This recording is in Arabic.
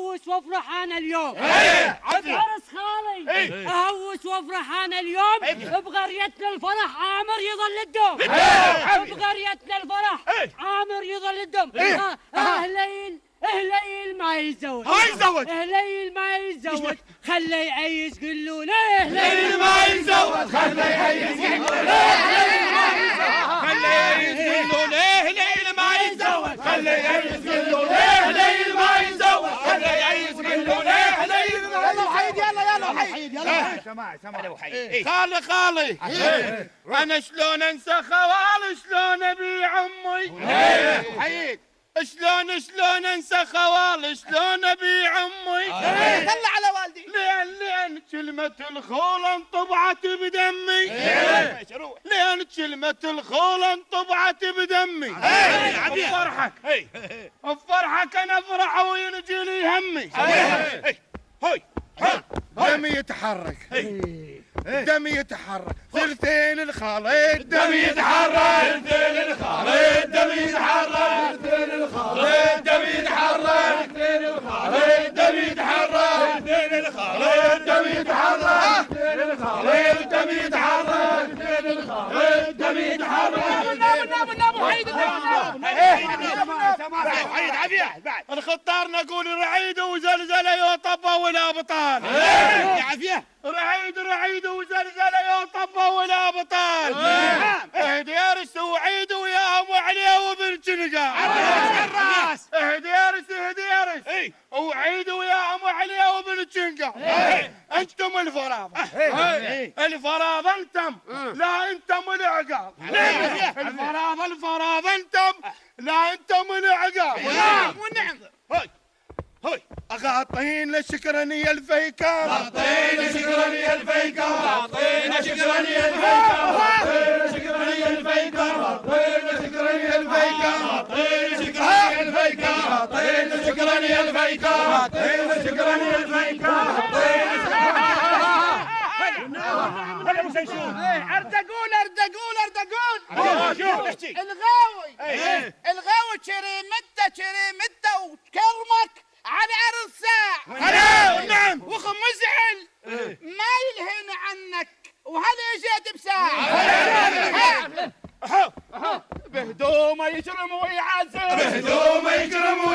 اهوس وافرح انا اليوم عافية. بعرس خالي اهوس وافرح انا اليوم بقريتنا الفرح عامر يظل الدوم بقريتنا الفرح عامر يظل الدوم اهلين ما يتزوج اهلين ما يتزوج خلي يعيش قلوله اهلين ما يتزوج خلي يعيش قلوله خلي يعيش قلوله اهلين ما يتزوج خلي يعيش قلوله اهلين ما يتزوج خلي يعيش قلوله اهلين يلا وحيد يلا وحيد يلا سماع خالي انا شلون انسى خوالي شلون ابيع امي حيد شلون انسى خوالي شلون ابيع امي طلع على والدي لان كلمة الخول انطبعت بدمي لان كلمة الخول انطبعت بدمي افرحك انا افرح وينجي لي همي دمي يتحرك دمي يتحرك ثلثين الخالد دمي يتحرك ثلثين الخالد دمي يتحرك ثلثين الخالد دمي يتحرك ثلثين الخالد دمي يتحرك ثلثين الخالد دمي يتحرك ثلثين الخالد دمي يتحرك ثلثين الخالد دمي يتحرك نام وحيد حيد عافية الخطار نقول رعيد وزلزلة يا طبة ولا بطال عافية رعيد وزلزلة يا طبة ولا بطال اهديرس وعيد ويا ام علي وبن شنقا اهديرس وعيد ويا ام علي وبن شنقا انتم الفرابة الفرابة انتم لا انتم العقاب الفرابة انتم لا انتم العقاب ونعم هوي أغاطين شكرني الفيكان أغاطين شكرني الفيكان أغاطين شكرني الفيكان أغاطين شكرني الفيكان أغاطين شكرني الفيكان أغاطين شكرني الفيكان أغاطين شكرني الفيكان أغاطين شكرني الفيكان أردقول الغاوي شريمته وكرمك على عرض ساعة نعم وخمزعل ما يلهن عنك وهل جيت بساعة بهدومه يجرم ويعزر بهدومه يجرم